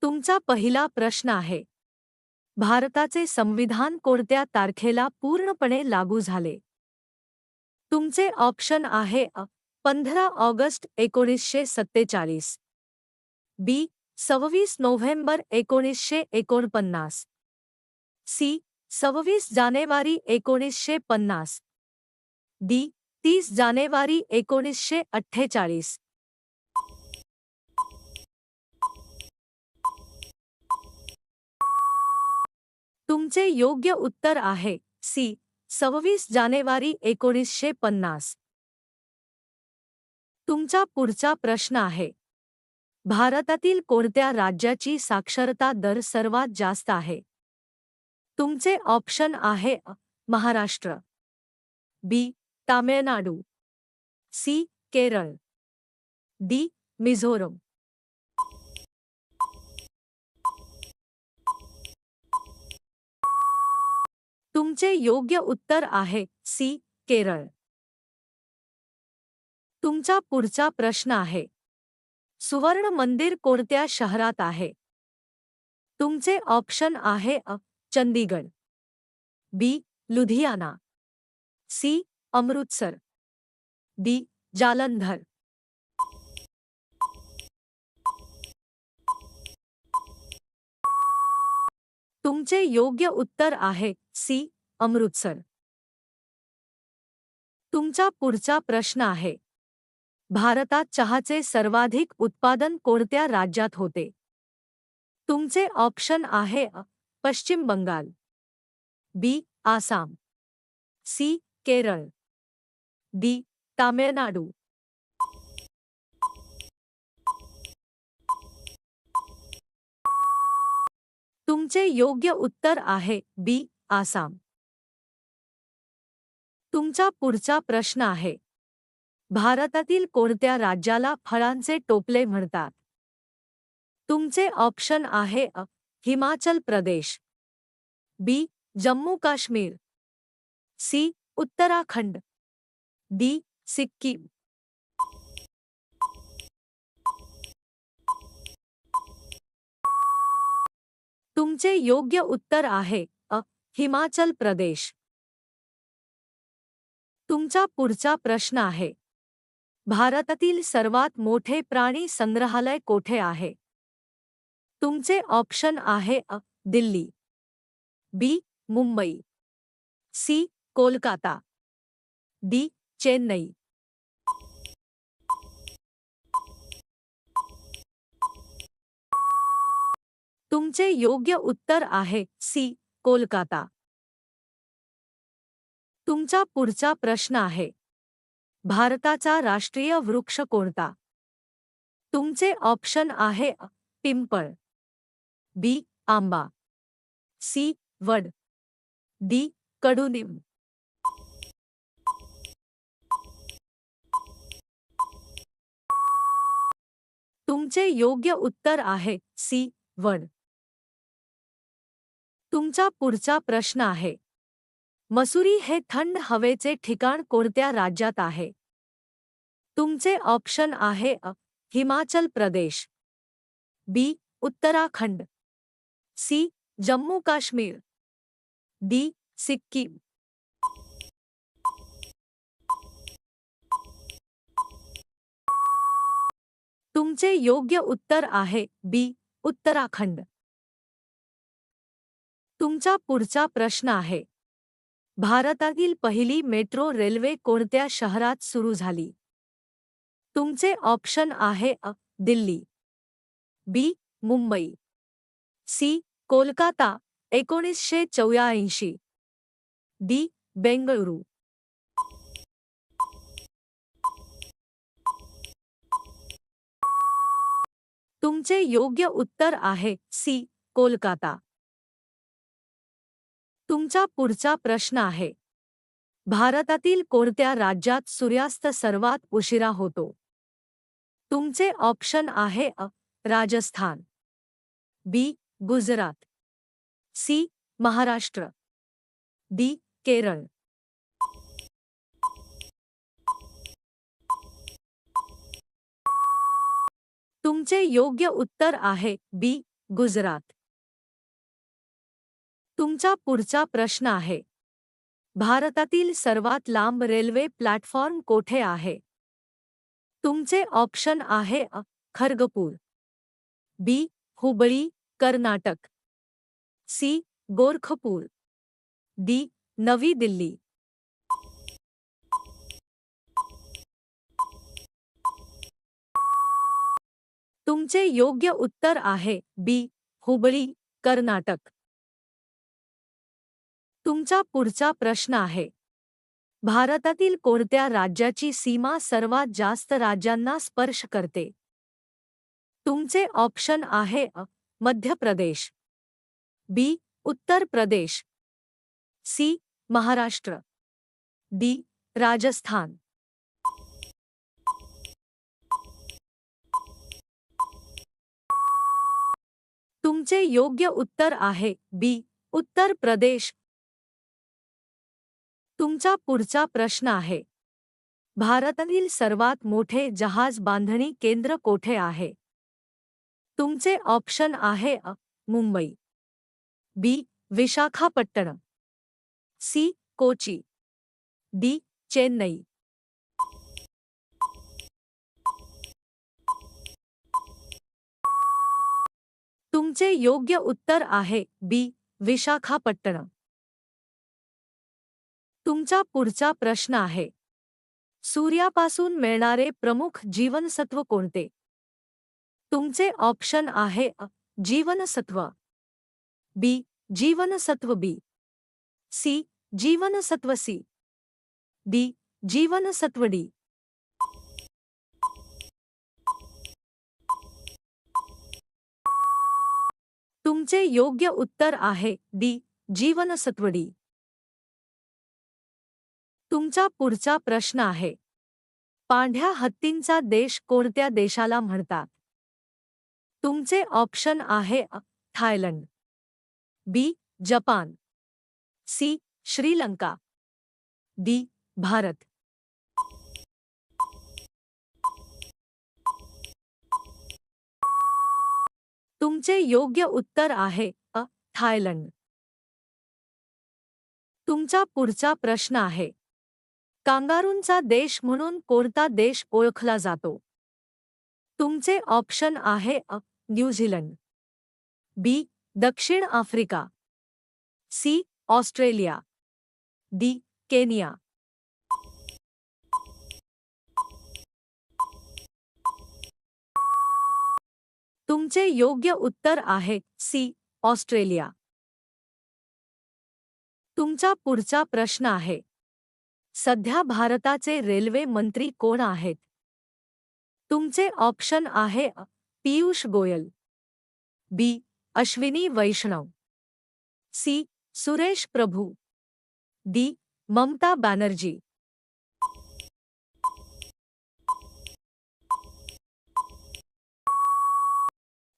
तुमचा पहिला प्रश्न आहे, भारताचे संविधान कोणत्या तारखेला पूर्णपणे लागू झाले? तुमचे ऑप्शन आहे 15 ऑगस्ट 1947, बी 26 नोव्हेंबर 1949, सी 26 जानेवारी 1950, डी 30 जानेवारी 1948. तुमचे योग्य उत्तर आहे सी 26 जानेवारी 1950. तुमचा पुढचा प्रश्न आहे, भारतातील कोणत्या राज्याची साक्षरता दर सर्वात जास्त आहे? तुमचे ऑप्शन आहे महाराष्ट्र, बी तामिळनाडू, सी केरळ, डी मिझोरम. तुमचे योग्य उत्तर आहे सी केरळ. तुमचा पुढचा प्रश्न आहे, सुवर्ण मंदिर कोणत्या शहरात आहे? तुमचे ऑप्शन आहे चंदीगड, बी लुधियाना, सी अमृतसर, डी जालंधर. तुमचे योग्य उत्तर आहे सी अमृतसर. तुमचा पुढचा प्रश्न आहे, भारतात चहाचे सर्वाधिक उत्पादन कोणत्या राज्यात होते? तुमचे ऑप्शन आहे पश्चिम बंगाल, बी आसाम, सी केरळ, डी तामिळनाडू. तुमचे योग्य उत्तर आहे बी आसाम. तुमचा पुढचा प्रश्न आहे, भारतातील कोणत्या राज्याला फळांचे टोपले म्हणतात? तुमचे ऑप्शन आहे हिमाचल प्रदेश, बी जम्मू काश्मीर, सी उत्तराखंड, डी सिक्कीम. तुमचे योग्य उत्तर आहे हिमाचल प्रदेश. तुमचा पुढचा प्रश्न आहे, भारतातील सर्वात मोठे प्राणी संग्रहालय कोठे आहे? तुमचे ऑप्शन आहे दिल्ली, बी मुंबई, सी कोलकाता, डी चेन्नई. तुमचे योग्य उत्तर आहे सी कोलकाता. तुमचा पुढचा प्रश्न आहे, भारताचा राष्ट्रीय वृक्ष कोणता? तुमचे ऑप्शन आहे पिंपळ, बी आंबा, सी वड, डी कडुनिंब. तुमचे योग्य उत्तर आहे सी वड. तुमचा पुढचा प्रश्न आहे, मसुरी हे थंड हवेचे ठिकाण कोणत्या राज्यात आहे? तुमचे ऑप्शन आहे हिमाचल प्रदेश, बी उत्तराखंड, सी जम्मू काश्मीर, डी सिक्कीम. तुमचे योग्य उत्तर आहे बी उत्तराखंड. तुमचा पुढचा प्रश्न आहे, भारतातील पहिली मेट्रो रेल्वे कोणत्या शहरात सुरू झाली? तुमचे ऑप्शन आहे दिल्ली, बी मुंबई, सी कोलकाता 1984, डी बेंगळुरू. तुमचे योग्य उत्तर आहे सी कोलकाता. तुमचा पुढचा प्रश्न आहे, भारतातील कोणत्या राज्यात सूर्यास्त सर्वात उशिरा होतो? तुमचे ऑप्शन आहे राजस्थान, बी गुजरात, सी महाराष्ट्र, डी केरळ. तुमचे योग्य उत्तर आहे बी गुजरात. तुमचा पुढचा प्रश्न आहे. भारतातील सर्वात लांब रेल्वे प्लॅटफॉर्म कोठे आहे? तुमचे ऑप्शन आहे खरगपूर, बी. हुबळी, कर्नाटक, सी. गोरखपूर, डी. नवी दिल्ली. तुमचे योग्य उत्तर आहे बी. हुबळी, कर्नाटक. तुमचा पुढचा प्रश्न आहे. भारतातील कोणत्या राज्याची सीमा सर्वात जास्त राज्यांना स्पर्श करते? तुमचे ऑप्शन आहे मध्य प्रदेश, बी. उत्तर प्रदेश, सी. महाराष्ट्र, डी. राजस्थान. तुमचे योग्य उत्तर आहे बी. उत्तर प्रदेश. तुमचा पुढचा प्रश्न आहे. भारतातील सर्वात मोठे जहाज बांधणी केंद्र कोठे आहे? तुमचे ऑप्शन आहे मुंबई, बी. विशाखापट्टणम, सी. कोची, डी. चेन्नई. तुमचे योग्य उत्तर आहे बी. विशाखापट्टणम. तुमचा पुढचा प्रश्न आहे. सूर्यापासून मिळणारे प्रमुख जीवनसत्व कोणते? तुमचे ऑप्शन आहे जीवनसत्व, बी. जीवनसत्व बी, सी. जीवनसत्व सी, डी. जीवनसत्व डी. तुमचे योग्य उत्तर आहे डी. जीवनसत्व डी. तुमचा पुढचा प्रश्न आहे. पांढऱ्या हत्तींचा देश कोणत्या देशाला म्हणतात? तुमचे ऑप्शन आहे Thailand, B. Japan, C. Sri Lanka, D. Bharat. तुमचे योग्य उत्तर आहे थायलंड. तुमचा पुढचा प्रश्न आहे. कांगारूंचा देश म्हणून कोणता देश ओळखला जातो? तुमचे ऑप्शन आहे न्यूझीलंड, बी. दक्षिण Africa, C. Australia, D. Kenya. तुमचे योग्य उत्तर आहे सी. ऑस्ट्रेलिया. तुमचा पुढचा प्रश्न आहे. सध्या भारताचे रेल्वे मंत्री कोण आहेत? तुमचे ऑप्शन आहे पीयूष गोयल, बी. अश्विनी वैष्णव, सी. सुरेश प्रभू, डी. ममता बॅनर्जी.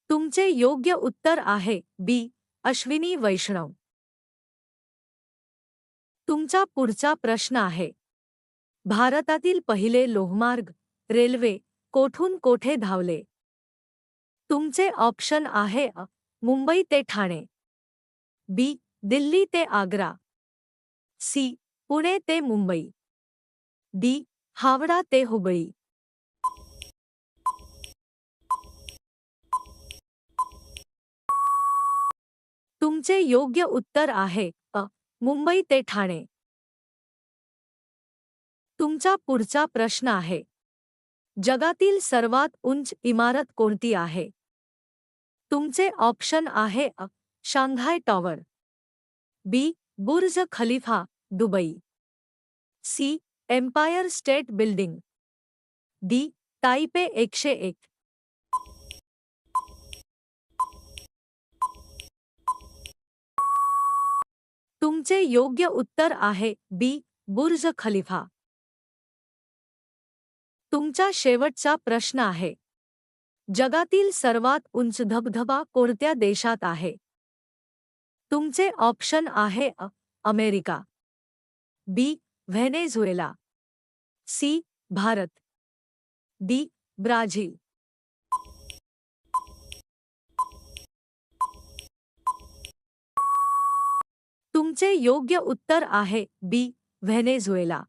तुमचे योग्य उत्तर आहे बी. अश्विनी वैष्णव. तुमचा पुढचा प्रश्न आहे. भारतातील पहिले लोहमार्ग रेल्वे कोठून कोठे धावले? तुमचे ऑप्शन आहे मुंबई ते ठाणे, बी. दिल्ली ते आग्रा, सी. पुणे ते मुंबई, डी. हावडा ते हुबळी. तुमचे योग्य उत्तर आहे मुंबई ते ठाणे. तुमचा पुढचा प्रश्न आहे. जगातील सर्वात उंच इमारत कोणती आहे? तुमचे ऑप्शन आहे Shanghai tower, B. Burj Khalifa Dubai, C. Empire State Building, D. Taipei 101. तुमचे योग्य उत्तर आहे बी. Burj Khalifa. तुमचा शेवटचा प्रश्न आहे. जगातील सर्वात उंच धबधबा कोणत्या देशात आहे? तुमचे ऑप्शन आहे America, B. Venezuela, C. Bharat, D. Brazil. तुमचे योग्य उत्तर आहे बी व्हेनेझुएला.